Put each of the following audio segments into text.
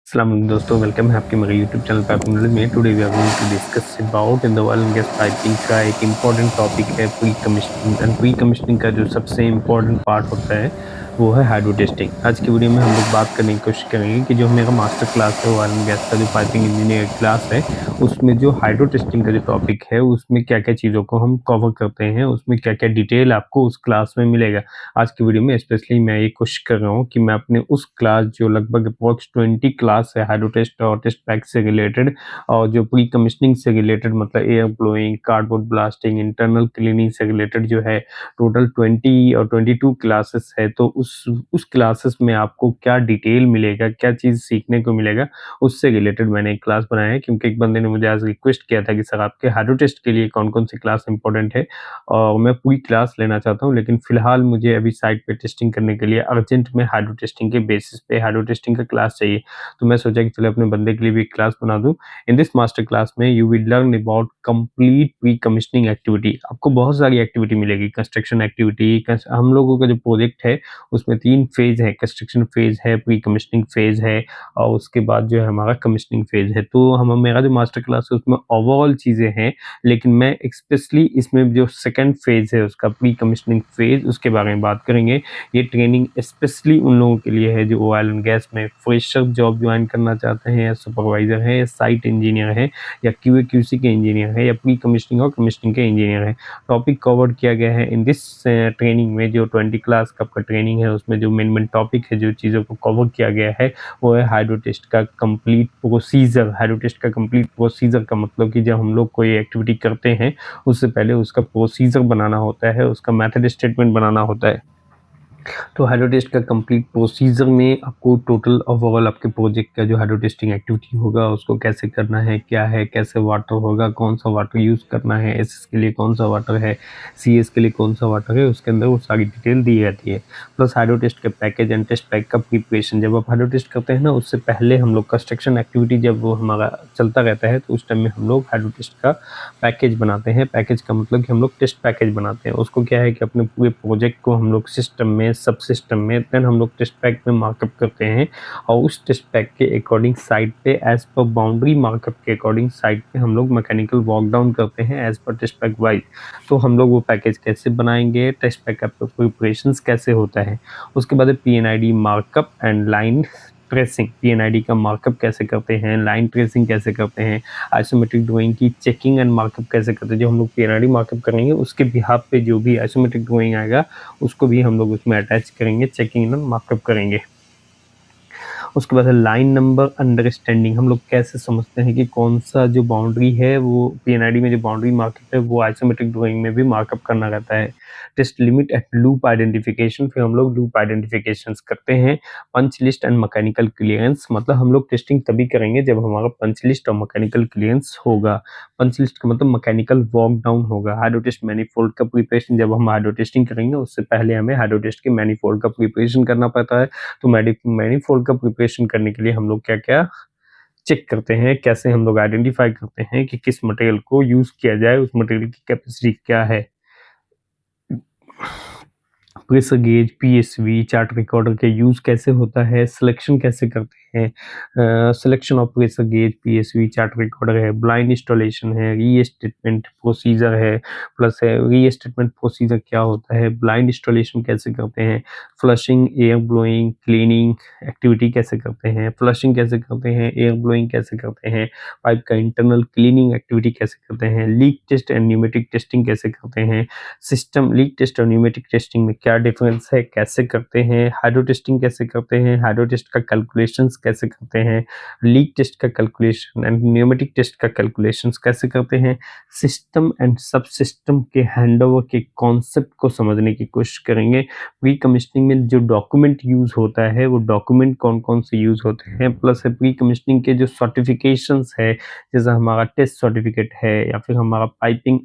अस्सलाम वालेकुम दोस्तों, वेलकम है आपके मेरे यूट्यूब चैनल पाइपिंग नॉलेज में। Today we are going to discuss about in the oil and gas piping का एक इम्पॉर्टेंट टॉपिक है pre commissioning. And pre commissioning का जो सबसे इम्पॉर्टेंट पार्ट होता है वो है हाइड्रो टेस्टिंग। आज की वीडियो में हम लोग बात करने की कोशिश करेंगे कि जो मेरा मास्टर क्लास है ऑयल एंड गैस का, जो पाइपिंग इंजीनियर क्लास है, उसमें जो हाइड्रो टेस्टिंग का जो टॉपिक है उसमें क्या क्या चीज़ों को हम कवर करते हैं, उसमें क्या क्या डिटेल आपको उस क्लास में मिलेगा। आज की वीडियो में स्पेशली मैं ये कोशिश कर रहा हूँ कि मैं अपने उस क्लास जो लगभग अप्रॉक्स 20 क्लास है हाइड्रो टेस्ट और टेस्ट पैक से रिलेटेड, और जो प्री कमिश्निंग से रिलेटेड मतलब air blowing, cardboard blasting, internal cleaning से रिलेटेड जो है टोटल 20 और 22 क्लासेस है। तो उस क्लासेस में आपको क्या डिटेल मिलेगा, क्या चीज़ सीखने को मिलेगा, उससे रिलेटेड मैंने एक क्लास बनाया है। क्योंकि एक बंदे ने मुझे आज रिक्वेस्ट किया था कि सर आपके हाइड्रो टेस्ट के लिए कौन-कौन सी क्लास इंपॉर्टेंट है, और मैं पूरी क्लास लेना चाहता हूँ, लेकिन फ़िलहाल मुझे अभी साइट पे टेस्टिंग करने के लिए अर्जेंट में हाइड्रो टेस्टिंग के बेसिस पे हाइड्रो टेस्टिंग का क्लास चाहिए। तो मैं सोचा कि चलो अपने बंदे के लिए भी एक क्लास बना दूँ। इन दिस मास्टर क्लास में you will learn about complete pre commissioning activity. आपको बहुत सारी एक्टिविटी मिलेगी, कंस्ट्रक्शन एक्टिविटी। हम लोगों का जो प्रोजेक्ट है उसमें 3 फेज़ है, कंस्ट्रक्शन फेज़ है, प्री कमिशनिंग फेज़ है और उसके बाद जो है हमारा कमिशनिंग फेज़ है। तो हम मेरा जो मास्टर क्लास है उसमें ओवरऑल चीज़ें हैं, लेकिन मैं स्पेशली इसमें जो सेकंड फेज़ है उसका प्री कमिशनिंग फेज़, उसके बारे में बात करेंगे। ये ट्रेनिंग स्पेशली उन लोगों के लिए है जो ऑयल एंड गैस में फ्रेशर जॉब ज्वाइन करना चाहते हैं, या सुपरवाइज़र है, या साइट इंजीनियर है, या क्यूए क्यूसी के इंजीनियर है, या प्री कमिशनिंग और कमिशनिंग के इंजीनियर है। टॉपिक कवर किया गया है इन दिस ट्रेनिंग में। जो 20 क्लास का आपका ट्रेनिंग है उसमें जो मेन टॉपिक है, जो चीज़ों को कवर किया गया है वो है हाइड्रो टेस्ट का कंप्लीट प्रोसीजर। हाइड्रो टेस्ट का कंप्लीट प्रोसीजर का मतलब कि जब हम लोग कोई एक्टिविटी करते हैं उससे पहले उसका प्रोसीजर बनाना होता है, उसका मेथड स्टेटमेंट बनाना होता है। तो हाइड्रो टेस्ट का कंप्लीट प्रोसीजर में आपको टोटल ओवरऑल आपके प्रोजेक्ट का जो हाइड्रो टेस्टिंग एक्टिविटी होगा उसको कैसे करना है, क्या है, कैसे वाटर होगा, कौन सा वाटर यूज़ करना है, एसएस के लिए कौन सा वाटर है, सीएस के लिए कौन सा वाटर है, उसके अंदर वो सारी डिटेल दी जाती है। प्लस हाइड्रो टेस्ट के पैकेज एंड टेस्ट पैक का प्रिपरेशन। जब आप हाइड्रो टेस्ट करते हैं ना, उससे पहले हम लोग कंस्ट्रक्शन एक्टिविटी जब वो हमारा चलता रहता है तो उस टाइम में हम लोग हाइड्रो टेस्ट का पैकेज बनाते हैं। पैकेज का मतलब कि हम लोग टेस्ट पैकेज बनाते हैं। उसको क्या है कि अपने पूरे प्रोजेक्ट को हम लोग सिस्टम में, सब सिस्टम में, देन हम लोग टेस्ट पैक में मार्कअप करते हैं, और उस टेस्ट पैक के अकॉर्डिंग साइट पे एज पर बाउंड्री मार्कअप के अकॉर्डिंग साइट पे हम लोग मैकेनिकल वॉक डाउन करते हैं as per test pack wise. तो हम लोग वो पैकेज कैसे बनाएंगे, टेस्ट पैक का प्रिपरेशन कैसे होता है, उसके बाद पीएनआईडी मार्कअप एंड लाइन ट्रेसिंग। पीएनआईडी का मार्कअप कैसे करते हैं, लाइन ट्रेसिंग कैसे करते हैं, आइसोमेट्रिक ड्राइंग की चेकिंग एंड मार्कअप कैसे करते हैं। जो हम लोग पीएनआईडी मार्कअप करेंगे उसके बिहाफ पे जो भी आइसोमेट्रिक ड्राइंग आएगा उसको भी हम लोग उसमें अटैच करेंगे, चेकिंग एंड मार्कअप करेंगे। उसके बाद है लाइन नंबर अंडरस्टैंडिंग। हम लोग कैसे समझते हैं कि कौन सा जो बाउंड्री है वो पीएनआईडी में जो बाउंड्री मार्कअप है वो आइसोमेट्रिक ड्राइंग में भी मार्कअप करना रहता है। Test limit at loop identification, फिर हम लोग लूप आइडेंटिफिकेशंस करते हैं। Punch list and mechanical clearance, मतलब हम लोग टेस्टिंग तभी करेंगे जब हमारा पंच लिस्ट और मैकेनिकल क्लियरेंस होगा। पंच लिस्ट का मतलब मैकेनिकल वॉक डाउन होगा। हाइड्रो टेस्ट मैनिफोल्ड का प्रिपरेशन, जब हम हाइड्रो टेस्टिंग करेंगे उससे पहले हमें हाइड्रो टेस्ट के मैनिफोल्ड का प्रिपरेशन करना पड़ता है। तो मैनिफोल्ड का प्रिपरेशन करने के लिए हम लोग क्या-क्या चेक करते हैं, कैसे हम लोग आइडेंटिफाई करते हैं कि किस मटेरियल को यूज़ किया जाए, उस मटेरियल की कैपेसिटी क्या है। Pressure gauge, PSV, chart recorder का यूज़ कैसे होता है, सिलेक्शन कैसे करते हैं, selection of pressure gauge, PSV, chart recorder है, ब्लाइंड इंस्टॉलेशन है, रीस्टेटमेंट प्रोसीजर है, प्लस है रीस्टेटमेंट प्रोसीजर क्या होता है, ब्लाइंड इंस्टॉलेशन कैसे करते हैं, flushing, air blowing, cleaning activity कैसे करते हैं, फ्लशिंग कैसे करते हैं, एयर ब्लोइंग कैसे करते हैं, पाइप का इंटरनल क्लीनिंग एक्टिविटी कैसे करते हैं, leak test and pneumatic testing कैसे करते हैं, सिस्टम लीक टेस्ट और न्यूमेटिक टेस्टिंग में क्या डिफरेंस है, कैसे करते हैं, हाइड्रो टेस्टिंग कैसे करते हैं, हाइड्रो टेस्ट का कैलकुलेशंस कैसे करते हैं, लीक टेस्ट का कैलकुलेशन एंड न्यूमेटिक टेस्ट का कैलकुलेशंस कैसे करते हैं। सिस्टम एंड सब सिस्टम के हैंडओवर के कॉन्सेप्ट को समझने की कोशिश करेंगे। प्री कमिश्निंग में जो डॉक्यूमेंट यूज होता है वो डॉक्यूमेंट कौन कौन से यूज होते हैं, प्लस है प्री कमिश्निंग के जो सर्टिफिकेशंस है, जैसे हमारा टेस्ट सर्टिफिकेट है या फिर हमारा पाइपिंग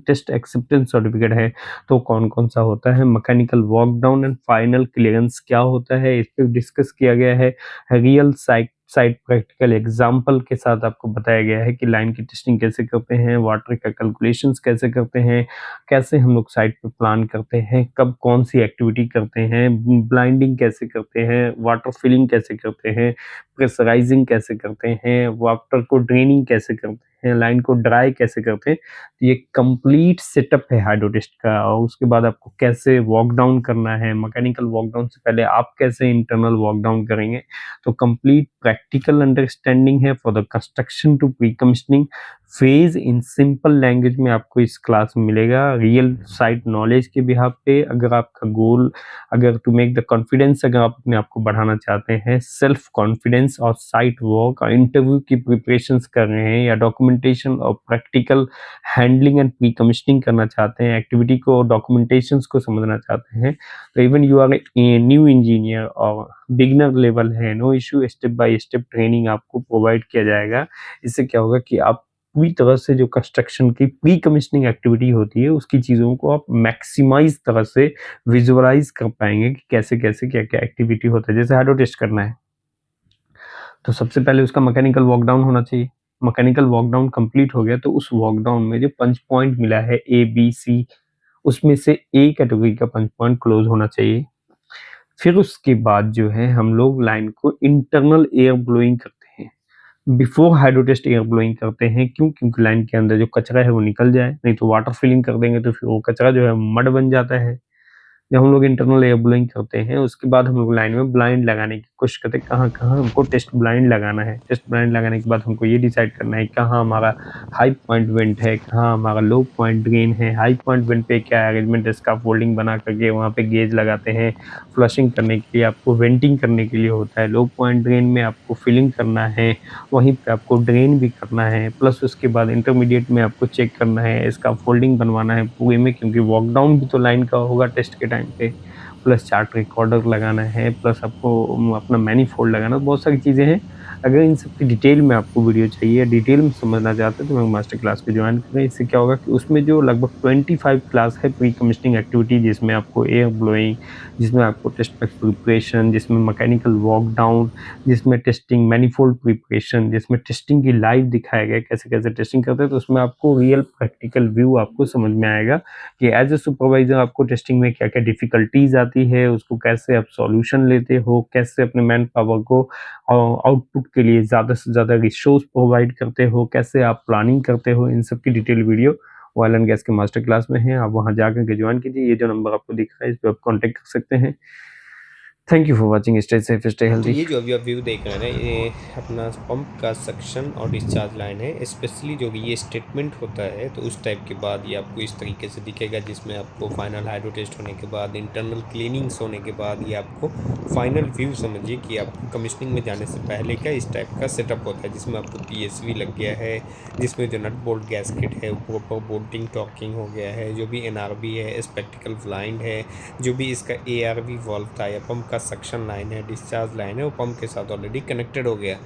टेस्ट एक्सेप्टेंस सर्टिफिकेट है, तो कौन कौन सा होता है। Mechanical walk down and final clearance क्या होता है, इस पर डिस्कस किया गया है। Real site side practical example के साथ आपको बताया गया है कि लाइन की टेस्टिंग कैसे करते हैं, वाटर का कैलकुलेशंस कैसे करते हैं, कैसे हम लोग साइट पे प्लान करते हैं, कब कौन सी एक्टिविटी करते हैं, ब्लाइंडिंग कैसे करते हैं, वाटर फिलिंग कैसे करते हैं, प्रेशराइजिंग कैसे करते हैं, वाटर को ड्रेनिंग कैसे करते हैं, लाइन को ड्राई कैसे करते हैं। तो ये कंप्लीट सेटअप है हाइड्रोटेस्ट का। और उसके बाद आपको कैसे वॉक डाउन करना है, मैकेनिकल वॉक डाउन से पहले आप कैसे इंटरनल वॉक डाउन करेंगे। तो कंप्लीट प्रैक्टिकल अंडरस्टैंडिंग है for the construction to pre commissioning phase in simple language में आपको इस क्लास में मिलेगा, रियल साइट नॉलेज के बिहाफ पे। अगर आपका गोल, अगर टू मेक द कॉन्फिडेंस, अगर आप अपने आप को बढ़ाना चाहते हैं, सेल्फ कॉन्फिडेंस और साइट वर्क और इंटरव्यू की प्रिपरेशंस कर रहे हैं, या डॉक्यूमेंटेशन और practical handling and pre commissioning करना चाहते हैं, एक्टिविटी को, डॉक्यूमेंटेशंस को समझना चाहते हैं, तो even you are a new engineer और बिगनर लेवल है, no issue, step by step training आपको प्रोवाइड किया जाएगा। इससे क्या होगा कि आप पूरी तरह से जो कंस्ट्रक्शन की प्री कमिश्निंग एक्टिविटी होती है उसकी चीज़ों को आप मैक्सिमाइज तरह से विजुअलाइज कर पाएंगे कि कैसे कैसे क्या क्या एक्टिविटी होता है। जैसे हाइड्रो टेस्ट करना है तो सबसे पहले उसका मैकेनिकल वॉक डाउन होना चाहिए। मैकेनिकल वॉक डाउन कंप्लीट हो गया तो उस वॉक डाउन में जो पंच पॉइंट मिला है ए बी सी, उसमें से ए कैटेगरी का पंच पॉइंट क्लोज होना चाहिए। फिर उसके बाद जो है हम लोग लाइन को इंटरनल एयर ब्लोइंग करते हैं। बिफोर हाइड्रोटेस्ट एयर ब्लोइंग करते हैं, क्यों? क्योंकि लाइन के अंदर जो कचरा है वो निकल जाए, नहीं तो वाटर फिलिंग कर देंगे तो फिर वो कचरा जो है मड बन जाता है। जब हम लोग इंटरनल एयर ब्लोइंग करते हैं उसके बाद हम लोग लाइन में ब्लाइंड लगाने की कोशिश करते हैं, कहाँ कहाँ हमको टेस्ट ब्लाइंड लगाना है। टेस्ट ब्लाइंड लगाने के बाद हमको ये डिसाइड करना है कहाँ हमारा हाई पॉइंट वेंट है, कहाँ हमारा लो पॉइंट ड्रेन है। हाई पॉइंट वेंट पे क्या अरेंजमेंट है, इसका फोल्डिंग बना करके वहाँ पे गेज लगाते हैं फ्लशिंग करने के लिए, आपको वेंटिंग करने के लिए होता है। लो पॉइंट ड्रेन में आपको फिलिंग करना है, वहीं पे आपको ड्रेन भी करना है, प्लस उसके बाद इंटरमीडिएट में आपको चेक करना है, इसका फोल्डिंग बनवाना है पूरे में, क्योंकि वॉक डाउन भी तो लाइन का होगा टेस्ट के टाइम पे, प्लस चार्ट रिकॉर्डर लगाना है, प्लस आपको अपना मैनीफोल्ड लगाना, बहुत सारी चीज़ें हैं। अगर इन सब की डिटेल में आपको वीडियो चाहिए, डिटेल में समझना चाहते हैं तो मैं मास्टर क्लास को ज्वाइन करें। इससे क्या होगा कि उसमें जो लगभग 25 क्लास है प्री कमिश्निंग एक्टिविटी, जिसमें आपको एयर ब्लोइंग, जिसमें आपको टेस्ट पैक प्रिपरेशन, जिसमें मैकेनिकल वॉक डाउन, जिसमें टेस्टिंग मैनीफोल्ड प्रिपरेशन, जिसमें टेस्टिंग की लाइव दिखाया गया कैसे कैसे टेस्टिंग करते हैं। तो उसमें आपको रियल प्रैक्टिकल व्यू आपको समझ में आएगा कि एज ए सुपरवाइजर आपको टेस्टिंग में क्या क्या डिफ़िकल्टीज आती है, उसको कैसे आप सॉल्यूशन लेते हो, कैसे अपने मैन पावर को आउटपुट के लिए ज़्यादा से ज़्यादा रिसोर्स प्रोवाइड करते हो, कैसे आप प्लानिंग करते हो। इन सब की detail video oil and gas के मास्टर क्लास में है, आप वहाँ जा करके ज्वाइन कीजिए। ये जो नंबर आपको दिख रहा है इस पर आप कॉन्टेक्ट कर सकते हैं। Thank you for watching, stay safe stay तो हेल्दी। ये जो अभी आप व्यू देख रहे हैं ना, ये अपना पंप का सक्शन और डिस्चार्ज लाइन है। स्पेशली जो भी ये स्टेटमेंट होता है तो उस टाइप के बाद ये आपको इस तरीके से दिखेगा, जिसमें आपको फाइनल हाइड्रो टेस्ट होने के बाद, इंटरनल क्लीनिंग्स होने के बाद ये आपको फाइनल व्यू समझिए कि आपको कमिश्निंग में जाने से पहले का इस टाइप का सेटअप होता है, जिसमें आपको PSV लग गया है, जिसमें जो नट बोल्ट गैसकेट है प्रॉपर बोल्टिंग टॉकिंग हो गया है, जो भी NRB है, स्पेक्टिकल ब्लाइंड है, जो भी इसका ARV वॉल्व था या पंप का सक्शन लाइन है, डिस्चार्ज लाइन है, वो पंप के साथ ऑलरेडी कनेक्टेड हो गया।